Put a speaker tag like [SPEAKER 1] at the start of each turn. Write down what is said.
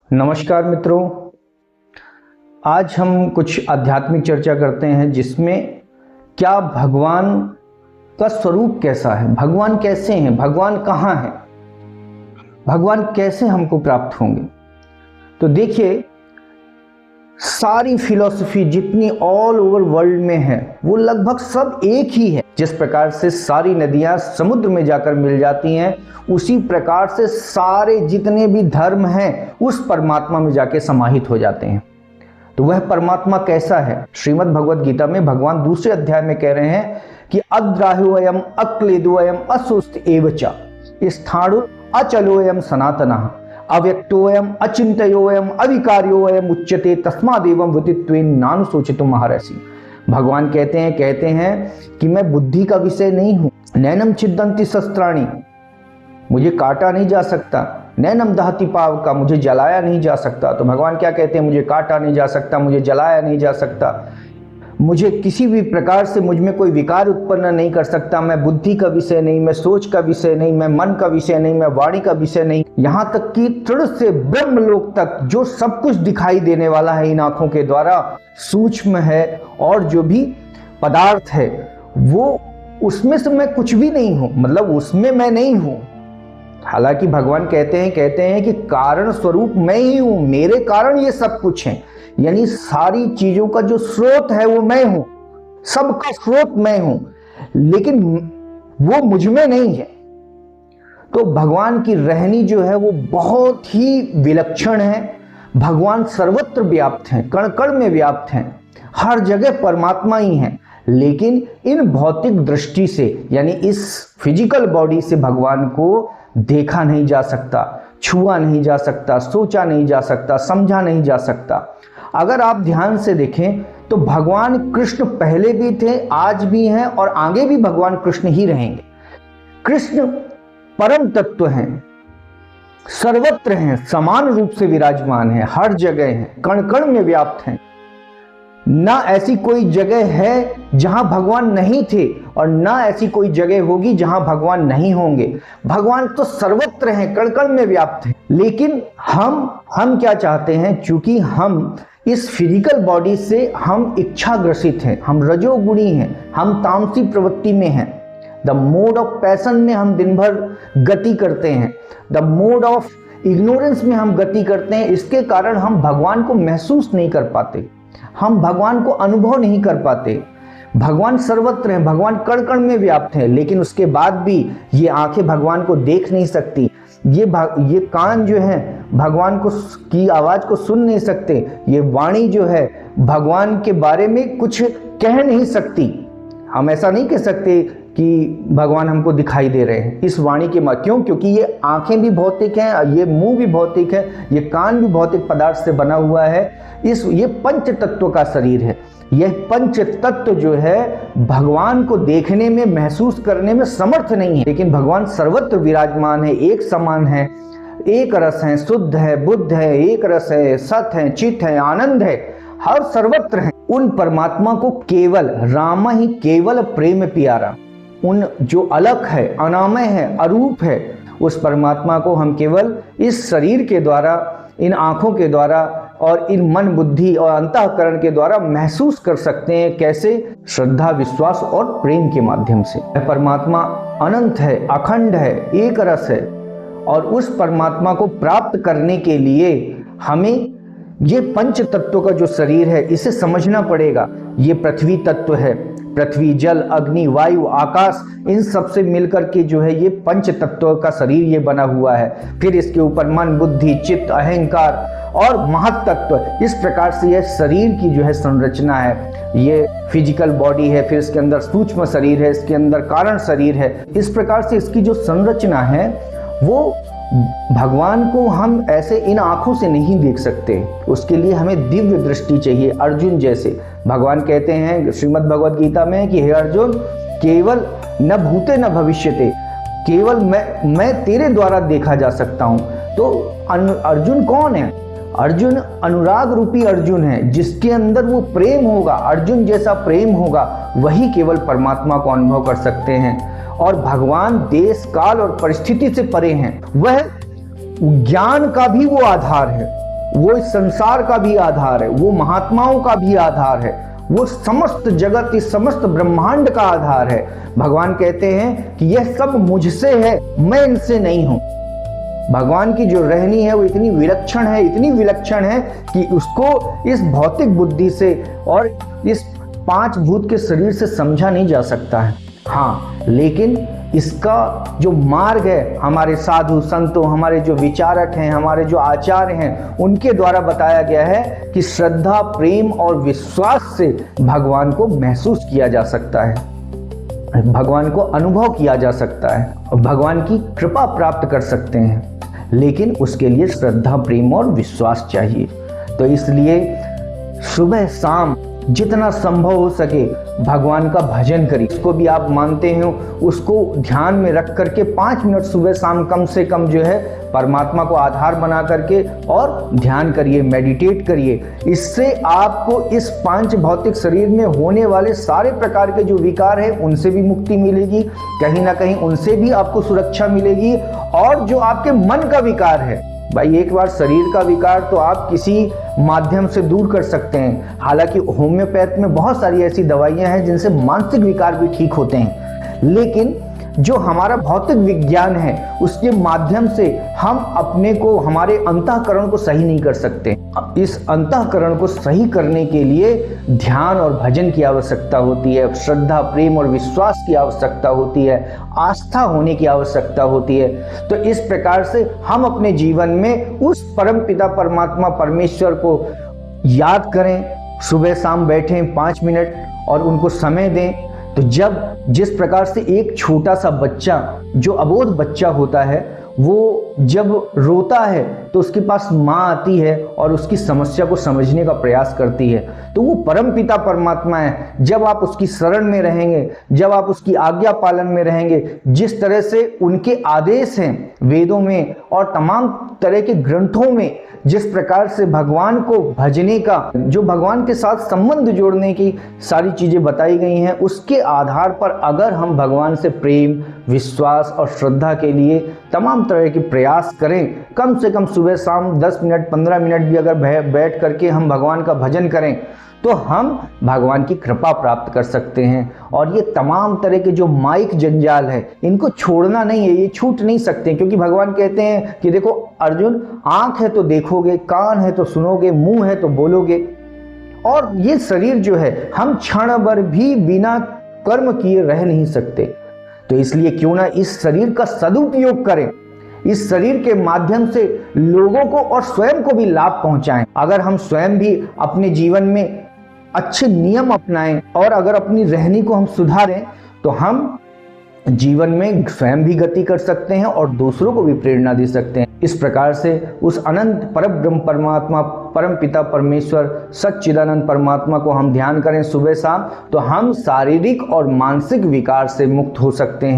[SPEAKER 1] नमस्कार मित्रों, आज हम कुछ आध्यात्मिक चर्चा करते हैं जिसमें क्या भगवान का स्वरूप कैसा है, भगवान कैसे हैं, भगवान कहाँ हैं, भगवान कैसे हमको प्राप्त होंगे। तो देखिए, सारी फिलॉसफी जितनी ऑल ओवर वर्ल्ड में है वो लगभग सब एक ही है। जिस प्रकार से सारी नदियां समुद्र में जाकर मिल जाती हैं, उसी प्रकार से सारे जितने भी धर्म हैं उस परमात्मा में जाके समाहित हो जाते हैं। तो वह परमात्मा कैसा है? श्रीमद् भगवद गीता में भगवान दूसरे अध्याय में कह रहे हैं कि अद्राह्योऽयम् अक्लेदोऽयम् असुस्त एवच स्थाणुर अचलोऽयम् सनातनः अव्यक्तोऽयम् अचिंत्योऽयम् अविकार्योऽयम् उच्यते तस्मादेवं वृत्तित्वेन नानुशोचितुम् अर्हसि। भगवान कहते हैं कि मैं बुद्धि का विषय नहीं हूं। नैनम छिद्यन्ति शस्त्राणि, मुझे काटा नहीं जा सकता। नैनम दहति पावका, मुझे जलाया नहीं जा सकता। तो भगवान क्या कहते हैं? मुझे काटा नहीं जा सकता, मुझे जलाया नहीं जा सकता, मुझे किसी भी प्रकार से मुझ में कोई विकार उत्पन्न नहीं कर सकता। मैं बुद्धि का विषय नहीं, मैं सोच का विषय नहीं, मैं मन का विषय नहीं, मैं वाणी का विषय नहीं। यहाँ तक कि तृण से ब्रह्मलोक तक जो सब कुछ दिखाई देने वाला है इन आंखों के द्वारा सूक्ष्म है, और जो भी पदार्थ है वो उसमें से मैं कुछ भी नहीं हूं, मतलब उसमें मैं नहीं हूं। हालांकि भगवान कहते हैं कि कारण स्वरूप मैं ही हूं, मेरे कारण ये सब कुछ है। यानी सारी चीजों का जो स्रोत है वो मैं हूं, सबका स्रोत मैं हूं, लेकिन वो मुझ में नहीं है। तो भगवान की रहनी जो है वो बहुत ही विलक्षण है। भगवान सर्वत्र व्याप्त हैं, कण कण में व्याप्त हैं, हर जगह परमात्मा ही हैं। लेकिन इन भौतिक दृष्टि से, यानी इस फिजिकल बॉडी से भगवान को देखा नहीं जा सकता, छुआ नहीं जा सकता, सोचा नहीं जा सकता, समझा नहीं जा सकता। अगर आप ध्यान से देखें तो भगवान कृष्ण पहले भी थे, आज भी हैं और आगे भी भगवान कृष्ण ही रहेंगे। कृष्ण परम तत्व हैं, सर्वत्र हैं, समान रूप से विराजमान हैं, हर जगह हैं, कण कण में व्याप्त हैं। ना ऐसी कोई जगह है जहां भगवान नहीं थे, और ना ऐसी कोई जगह होगी जहां भगवान नहीं होंगे। भगवान तो सर्वत्र हैं, कण कण में व्याप्त हैं। लेकिन हम क्या चाहते हैं? चूंकि हम इस फिजिकल बॉडी से हम इच्छाग्रसित हैं, हम रजोगुणी हैं, हम तामसी प्रवृत्ति में हैं, द मोड ऑफ पैशन में हम दिन भर गति करते हैं, द मोड ऑफ इग्नोरेंस में हम गति करते हैं। इसके कारण हम भगवान को महसूस नहीं कर पाते, हम भगवान को अनुभव नहीं कर पाते। भगवान सर्वत्र हैं, भगवान कण कण में व्याप्त हैं, लेकिन उसके बाद भी ये आंखें भगवान को देख नहीं सकती, ये कान जो है भगवान को की आवाज को सुन नहीं सकते, ये वाणी जो है भगवान के बारे में कुछ कह नहीं सकती। हम ऐसा नहीं कह सकते कि भगवान हमको दिखाई दे रहे हैं इस वाणी के माध्यम। क्यों? क्योंकि ये आंखें भी भौतिक हैं, ये मुंह भी भौतिक है, ये कान भी भौतिक पदार्थ से बना हुआ है। ये पंच तत्व का शरीर है। यह पंच तत्व जो है भगवान को देखने में, महसूस करने में समर्थ नहीं है। लेकिन भगवान सर्वत्र विराजमान है, एक समान है, एक रस है, शुद्ध है, बुद्ध है, एक रस है, सत है, चित है, आनंद है, हर सर्वत्र है। उन परमात्मा को केवल राम ही केवल प्रेम प्यारा, उन जो अलग है, अनामय है, अरूप है, उस परमात्मा को हम केवल इस शरीर के द्वारा, इन आंखों के द्वारा और इन मन बुद्धि और अंतःकरण के द्वारा महसूस कर सकते हैं। कैसे? श्रद्धा, विश्वास और प्रेम के माध्यम से। परमात्मा अनंत है, अखंड है, एक रस है, और उस परमात्मा को प्राप्त करने के लिए हमें ये पंच तत्व का जो शरीर है इसे समझना पड़ेगा। ये पृथ्वी तत्व है, पृथ्वी, जल, अग्नि, वायु, आकाश, इन सब से मिलकर के जो है ये पंच तत्व का शरीर ये बना हुआ है। फिर इसके ऊपर मन, बुद्धि, चित्त, अहंकार और महत्तत्व, इस प्रकार से यह शरीर की जो है संरचना है। ये फिजिकल बॉडी है, फिर इसके अंदर सूक्ष्म शरीर है, इसके अंदर कारण शरीर है। इस प्रकार से इसकी जो संरचना है वो भगवान को हम ऐसे इन आंखों से नहीं देख सकते। उसके लिए हमें दिव्य दृष्टि चाहिए, अर्जुन जैसे। भगवान कहते हैं श्रीमद् भगवद गीता में कि हे अर्जुन, केवल न भूते न भविष्यते, केवल मैं तेरे द्वारा देखा जा सकता हूं। तो अर्जुन कौन है? अर्जुन अनुराग रूपी अर्जुन है, जिसके अंदर वो प्रेम होगा, अर्जुन जैसा प्रेम होगा, वही केवल परमात्मा को अनुभव कर सकते हैं। और भगवान देश, काल और परिस्थिति से परे हैं। वह ज्ञान का भी वो आधार है। वो इस संसार का भी आधार है, वो महात्माओं का भी आधार है, वो समस्त जगत, इस समस्त ब्रह्मांड का आधार है। भगवान कहते हैं कि यह सब मुझसे है, मैं इनसे नहीं हूं। भगवान की जो रहनी है वो इतनी विलक्षण है, इतनी विलक्षण है कि उसको इस भौतिक बुद्धि से और इस 5 भूत के शरीर से समझा नहीं जा सकता है। हाँ, लेकिन इसका जो मार्ग है हमारे साधु संतों, हमारे जो विचारक हैं, हमारे जो आचार्य हैं, उनके द्वारा बताया गया है कि श्रद्धा, प्रेम और विश्वास से भगवान को महसूस किया जा सकता है, भगवान को अनुभव किया जा सकता है और भगवान की कृपा प्राप्त कर सकते हैं। लेकिन उसके लिए श्रद्धा, प्रेम और विश्वास चाहिए। तो इसलिए सुबह शाम जितना संभव हो सके भगवान का भजन करिए। उसको भी आप मानते हो, उसको ध्यान में रख करके 5 मिनट सुबह शाम कम से कम जो है परमात्मा को आधार बना करके और ध्यान करिए, मेडिटेट करिए। इससे आपको इस 5 भौतिक शरीर में होने वाले सारे प्रकार के जो विकार है उनसे भी मुक्ति मिलेगी, कहीं ना कहीं उनसे भी आपको सुरक्षा मिलेगी। और जो आपके मन का विकार है, भाई एक बार शरीर का विकार तो आप किसी माध्यम से दूर कर सकते हैं। हालांकि होम्योपैथ में बहुत सारी ऐसी दवाइयां हैं जिनसे मानसिक विकार भी ठीक होते हैं, लेकिन जो हमारा भौतिक विज्ञान है उसके माध्यम से हम अपने को, हमारे अंतःकरण को सही नहीं कर सकते। इस अंतःकरण को सही करने के लिए ध्यान और भजन की आवश्यकता होती है, श्रद्धा, प्रेम और विश्वास की आवश्यकता होती है, आस्था होने की आवश्यकता होती है। तो इस प्रकार से हम अपने जीवन में उस परम पिता परमात्मा परमेश्वर को याद करें, सुबह शाम बैठें 5 मिनट और उनको समय दें। तो जिस प्रकार से एक छोटा सा बच्चा, जो अबोध बच्चा होता है, वो जब रोता है तो उसके पास माँ आती है और उसकी समस्या को समझने का प्रयास करती है। तो वो परम पिता परमात्मा है। जब आप उसकी शरण में रहेंगे, जब आप उसकी आज्ञा पालन में रहेंगे, जिस तरह से उनके आदेश हैं वेदों में और तमाम तरह के ग्रंथों में, जिस प्रकार से भगवान को भजने का, जो भगवान के साथ संबंध जोड़ने की सारी चीजें बताई गई हैं, उसके आधार पर अगर हम भगवान से प्रेम, विश्वास और श्रद्धा के लिए तमाम तरह के प्रयास करें, कम से कम सुबह शाम 10 मिनट 15 मिनट भी अगर बैठ करके हम भगवान का भजन करें, तो हम भगवान की कृपा प्राप्त कर सकते हैं। और ये तमाम तरह के जो माइक जंजाल है, इनको छोड़ना नहीं है, ये छूट नहीं सकते, क्योंकि भगवान कहते हैं कि देखो अर्जुन, आंख है तो देखोगे, कान है तो सुनोगे, मुंह है तो बोलोगे, और ये शरीर जो है हम क्षण भर भी बिना कर्म किए रह नहीं सकते। तो इसलिए क्यों ना इस शरीर का सदुपयोग करें, इस शरीर के माध्यम से लोगों को और स्वयं को भी लाभ पहुंचाएं। अगर हम स्वयं भी अपने जीवन में अच्छे नियम अपनाएं और अगर अपनी रहनी को हम सुधारें, तो हम जीवन में स्वयं भी गति कर सकते हैं और दूसरों को भी प्रेरणा दे सकते हैं। इस प्रकार से उस अनंत परब्रह्म परमात्मा, परम पिता परमेश्वर, सच्चिदानंद परमात्मा को हम ध्यान करें सुबह शाम, तो हम शारीरिक और मानसिक विकार से मुक्त हो सकते हैं।